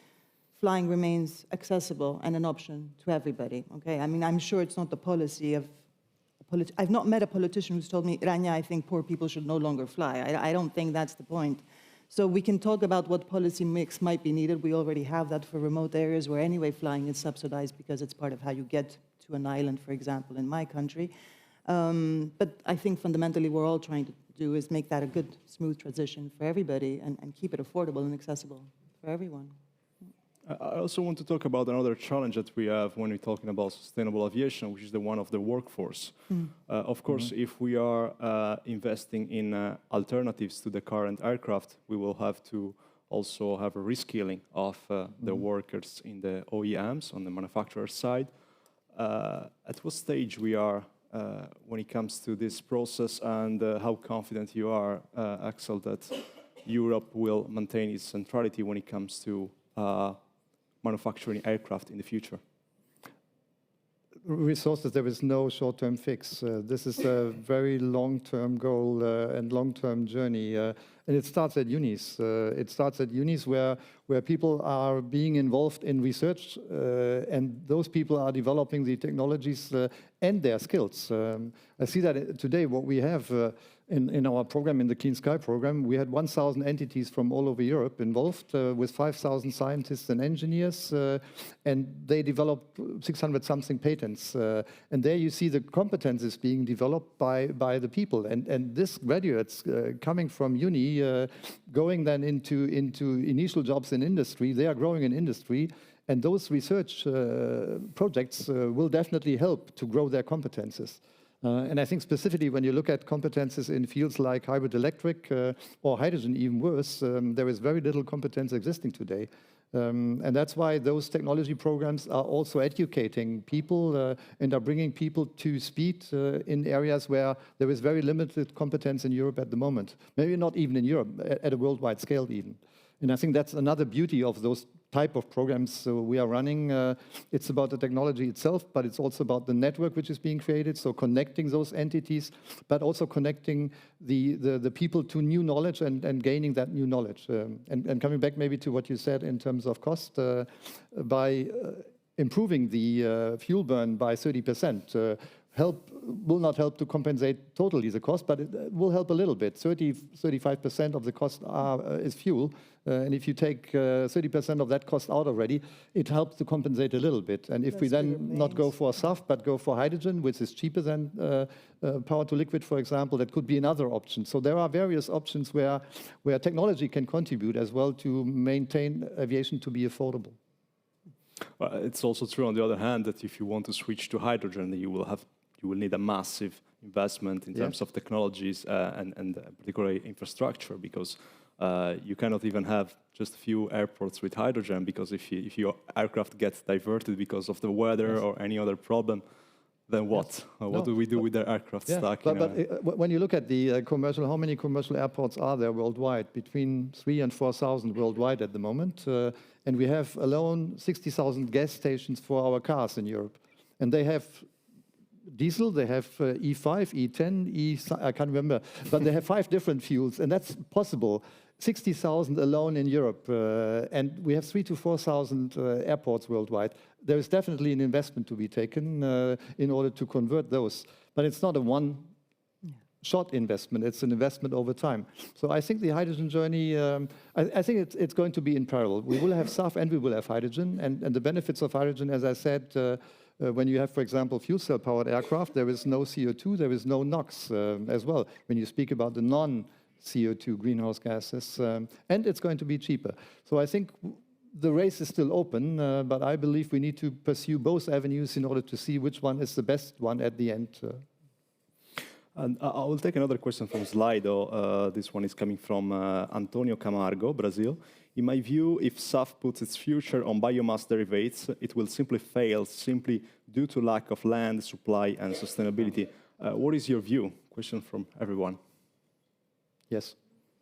flying remains accessible and an option to everybody. Okay, I mean, I'm sure it's not the policy of. I've not met a politician who's told me, Rania, I think poor people should no longer fly. I don't think that's the point. So we can talk about what policy mix might be needed. We already have that for remote areas where anyway flying is subsidized because it's part of how you get to an island, for example, in my country. But I think fundamentally we're all trying to do is make that a good, smooth transition for everybody and keep it affordable and accessible for everyone. I also want to talk about another challenge that we have when we're talking about sustainable aviation, which is the one of the workforce. Of course, if we are investing in alternatives to the current aircraft, we will have to also have a reskilling of the workers in the OEMs, on the manufacturer side. At what stage we are when it comes to this process, and how confident you are, Axel, that Europe will maintain its centrality when it comes to manufacturing aircraft in the future? resources, there is no short-term fix. This is a very long-term goal and long-term journey. And it starts at unis. It starts at unis where people are being involved in research, and those people are developing the technologies and their skills. I see that today what we have in our program, in the Clean Sky program, we had 1,000 entities from all over Europe involved with 5,000 scientists and engineers, and they developed 600-something patents. And there you see the competences being developed by the people. And this graduates coming from uni, going then into initial jobs in industry, they are growing in industry, and those research projects will definitely help to grow their competences. And I think specifically when you look at competences in fields like hybrid electric or hydrogen, even worse, there is very little competence existing today. And that's why those technology programs are also educating people and are bringing people to speed in areas where there is very limited competence in Europe at the moment. Maybe not even in Europe, at a worldwide scale even. And I think that's another beauty of those type of programs we are running. It's about the technology itself, but it's also about the network which is being created, so connecting those entities, but also connecting the people to new knowledge and gaining that new knowledge. And coming back maybe to what you said in terms of cost, by improving the fuel burn by 30%, will not help to compensate totally the cost, but it will help a little bit. 35% of the cost is fuel. And if you take 30% of that cost out already, it helps to compensate a little bit. And if we then not go for SAF, but go for hydrogen, which is cheaper than power to liquid, for example, that could be another option. So there are various options where technology can contribute as well to maintain aviation to be affordable. Well, it's also true, on the other hand, that if you want to switch to hydrogen, you will need a massive investment in terms of technologies and particularly infrastructure, because you cannot even have just a few airports with hydrogen, because if your aircraft gets diverted because of the weather or any other problem, then what? What do we do with the aircraft stuck? But when you look at the how many commercial airports are there worldwide? Between 3,000 and 4,000 worldwide at the moment. And we have alone 60,000 gas stations for our cars in Europe. And they have diesel, they have E5, E10, I can't remember, but they have 5 different fuels, and that's possible. 60,000 alone in Europe, and we have 3,000 to 4,000 airports worldwide. There is definitely an investment to be taken in order to convert those, but it's not a one-shot investment, it's an investment over time. So I think the hydrogen journey, I think it's going to be in parallel. We will have SAF and we will have hydrogen, and the benefits of hydrogen, as I said, when you have, for example, fuel cell-powered aircraft, there is no CO2, there is no NOx as well, when you speak about the non-CO2 greenhouse gases, and it's going to be cheaper. So I think the race is still open, but I believe we need to pursue both avenues in order to see which one is the best one at the end. And I will take another question from Slido. This one is coming from Antonio Camargo, Brazil. In my view, if SAF puts its future on biomass derivatives, it will simply fail simply due to lack of land, supply, and sustainability. What is your view? Question from everyone. Yes.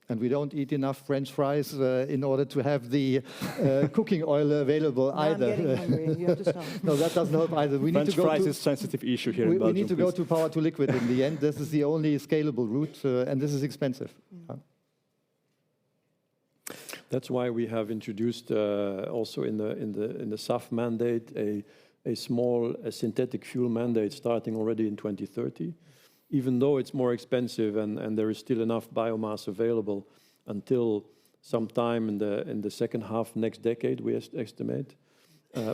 And we don't eat enough French fries in order to have the cooking oil available either. I'm getting hungry. You have to stop. No, that doesn't help either. We French fries is a sensitive issue here in Belgium. We need to go to power to liquid in the end. This is the only scalable route, and this is expensive. That's why we have introduced also in the SAF mandate a small synthetic fuel mandate starting already in 2030. Even though it's more expensive and there is still enough biomass available until sometime in the second half next decade, we estimate.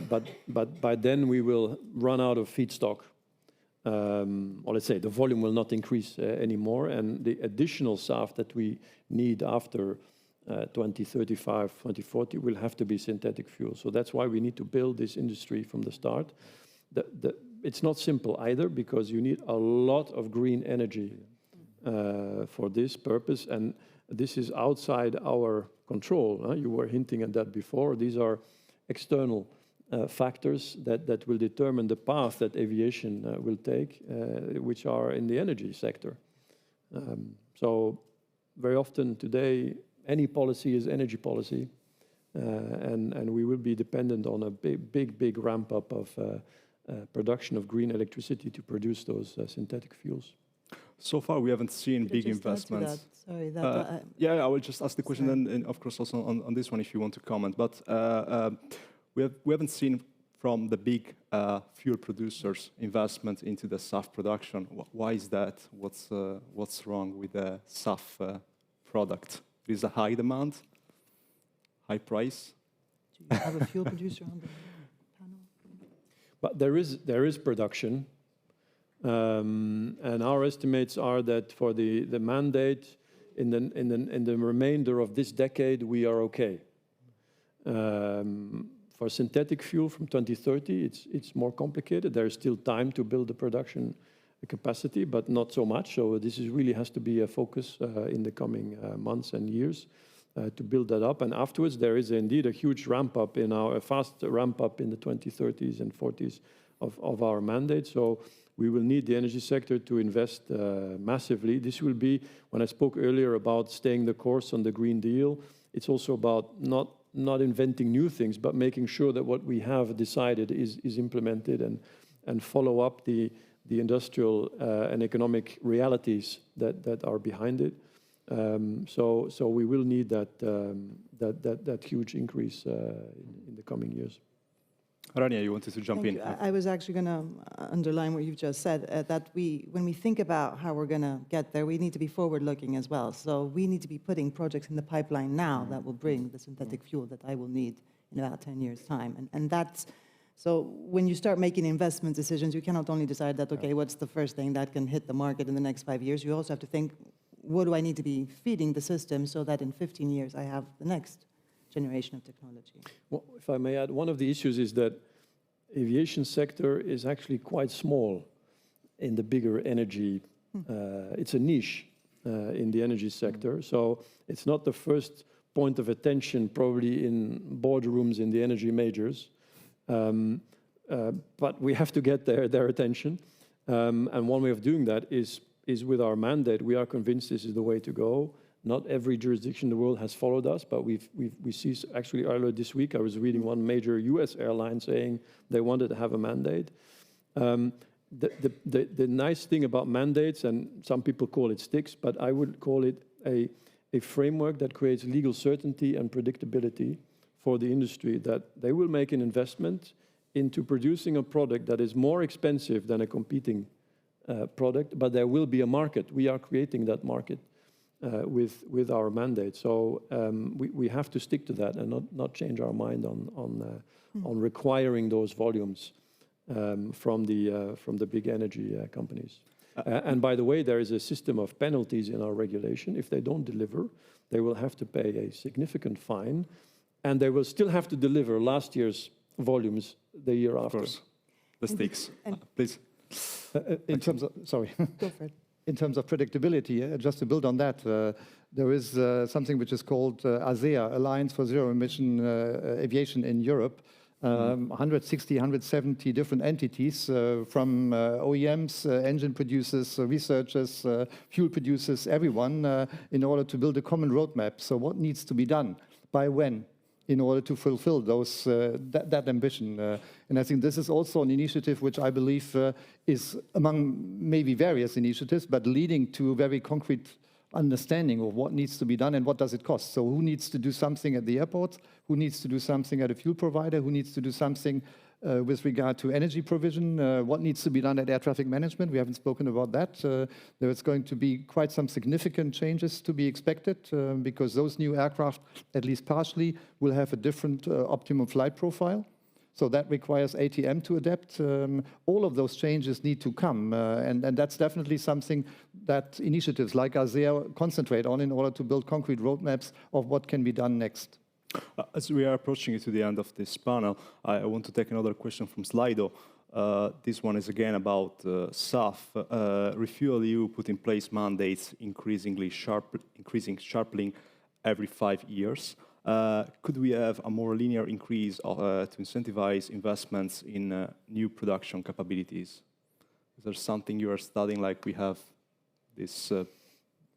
But by then we will run out of feedstock. Or let's say the volume will not increase anymore, and the additional SAF that we need after 2035, 2040 will have to be synthetic fuel. So that's why we need to build this industry from the start. It's not simple either, because you need a lot of green energy for this purpose, and this is outside our control. You were hinting at that before. These are external factors that will determine the path that aviation will take, which are in the energy sector. So very often today, any policy is energy policy, and we will be dependent on a big ramp up of production of green electricity to produce those synthetic fuels. So far, we haven't seen Could I big just add to investments. that? Sorry, Yeah, I will just ask the question, and of course also on this one if you want to comment. But we haven't seen from the big fuel producers investment into the SAF production. Why is that? What's wrong with the SAF product? Is a high demand, high price? Do you have a fuel producer on the panel? But there is production. And our estimates are that for the mandate in the remainder of this decade, we are okay. For synthetic fuel from 2030, it's more complicated. There is still time to build the production capacity, but not so much. So this really has to be a focus in the coming months and years to build that up. And afterwards, there is indeed a huge ramp up a fast ramp up in the 2030s and 40s of our mandate. So we will need the energy sector to invest massively. This will be, when I spoke earlier about staying the course on the Green Deal, it's also about not inventing new things, but making sure that what we have decided is implemented and follow up the industrial and economic realities that are behind it. So we will need that huge increase in the coming years. Rania, you wanted to jump in. I was actually going to underline what you've just said, that when we think about how we're going to get there, we need to be forward-looking as well. So we need to be putting projects in the pipeline now that will bring the synthetic fuel that I will need in about 10 years' time. And that's, so when you start making investment decisions, you cannot only decide that, okay, what's the first thing that can hit the market in the next 5 years, you also have to think, what do I need to be feeding the system so that in 15 years I have the next generation of technology. Well, if I may add, one of the issues is that aviation sector is actually quite small in the bigger energy. It's a niche in the energy sector. So it's not the first point of attention probably in boardrooms in the energy majors. But we have to get their attention. And one way of doing that is with our mandate. We are convinced this is the way to go. Not every jurisdiction in the world has followed us, but we see, actually earlier this week, I was reading one major US airline saying they wanted to have a mandate. The nice thing about mandates, and some people call it sticks, but I would call it a framework that creates legal certainty and predictability for the industry, that they will make an investment into producing a product that is more expensive than a competing product, but there will be a market. We are creating that market. With our mandate, so we have to stick to that and not change our mind on requiring those volumes from the big energy companies. And by the way, there is a system of penalties in our regulation. If they don't deliver, they will have to pay a significant fine, and they will still have to deliver last year's volumes the year after. Of course, the stakes. Please. In terms of, sorry. Go for it. In terms of predictability, just to build on that, there is something which is called ASEA, Alliance for Zero Emission Aviation in Europe. 160, 170 different entities from OEMs, engine producers, researchers, fuel producers, everyone, in order to build a common roadmap. So what needs to be done? By when? In order to fulfill that ambition. And I think this is also an initiative which I believe is among maybe various initiatives, but leading to a very concrete understanding of what needs to be done and what does it cost. So who needs to do something at the airports? Who needs to do something at a fuel provider? Who needs to do something with regard to energy provision? What needs to be done at air traffic management? We haven't spoken about that. There is going to be quite some significant changes to be expected because those new aircraft, at least partially, will have a different optimum flight profile. So that requires ATM to adapt. All of those changes need to come. And that's definitely something that initiatives like ASEA concentrate on in order to build concrete roadmaps of what can be done next. As we are approaching to the end of this panel, I want to take another question from Slido. This one is again about SAF. RefuelEU put in place mandates increasing sharply every 5 years. Could we have a more linear increase to incentivize investments in new production capabilities? Is there something you are studying, like we have this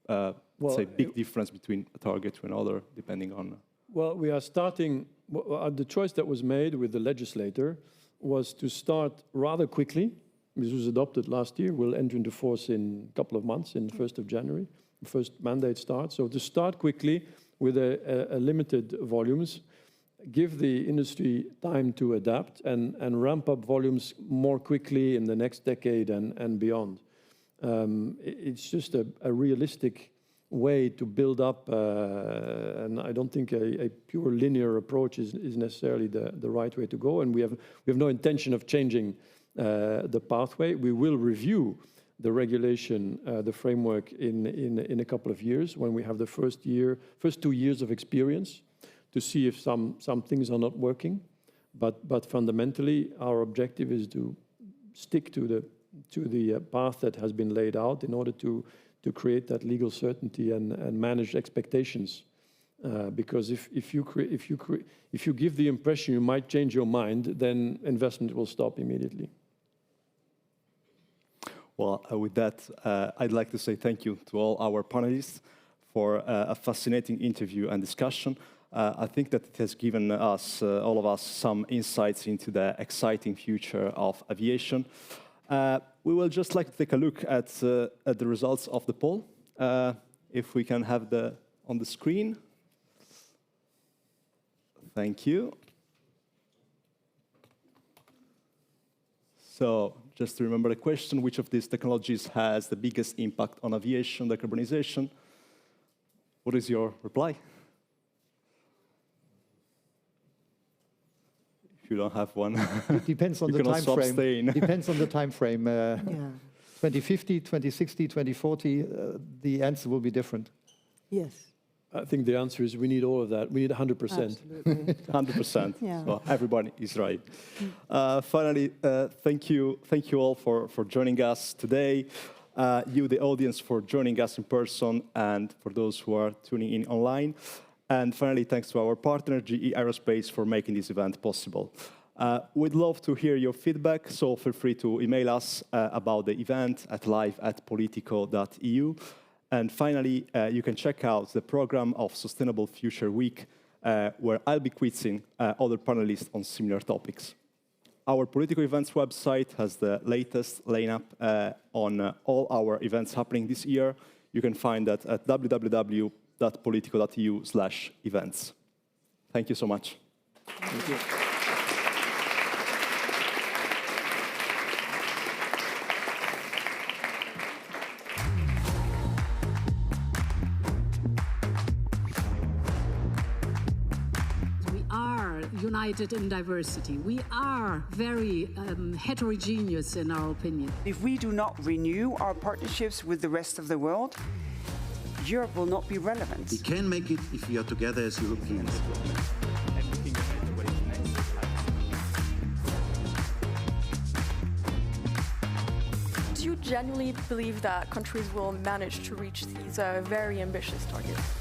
say big difference between a target to another, depending on... Well, we are starting, the choice that was made with the legislator was to start rather quickly. This was adopted last year, will enter into force in a couple of months, in the 1st of January. The first mandate starts. So to start quickly with a limited volumes, give the industry time to adapt and ramp up volumes more quickly in the next decade and beyond. It's just a realistic way to build up, and I don't think a pure linear approach is necessarily the right way to go. And we have no intention of changing the pathway. We will review the regulation, the framework in a couple of years when we have the first 2 years of experience to see if some things are not working. But fundamentally, our objective is to stick to the path that has been laid out in order to create that legal certainty and manage expectations. Because if you give the impression you might change your mind, then investment will stop immediately. Well, with that, I'd like to say thank you to all our panelists for a fascinating interview and discussion. I think that it has given us, all of us, some insights into the exciting future of aviation. We will just like to take a look at the results of the poll. If we can have on the screen. Thank you. So just to remember the question, which of these technologies has the biggest impact on aviation decarbonization? What is your reply? If you don't have one, it depends on the time frame. Depends on the time frame. 2050, 2060, 2040, the answer will be different. Yes. I think the answer is we need all of that. We need 100%. Absolutely. 100%. Yeah. So everybody is right. Finally, thank you all for joining us today. You, the audience, for joining us in person, and for those who are tuning in online. And finally, thanks to our partner, GE Aerospace, for making this event possible. We'd love to hear your feedback, so feel free to email us about the event at live@politico.eu. And finally, you can check out the program of Sustainable Future Week, where I'll be quizzing other panelists on similar topics. Our Politico Events website has the latest lineup on all our events happening this year. You can find that at www.politico.eu/events. Thank you so much. Thank you. United in diversity. We are very heterogeneous in our opinion. If we do not renew our partnerships with the rest of the world, Europe will not be relevant. We can make it if we are together as Europeans. Do you genuinely believe that countries will manage to reach these very ambitious targets?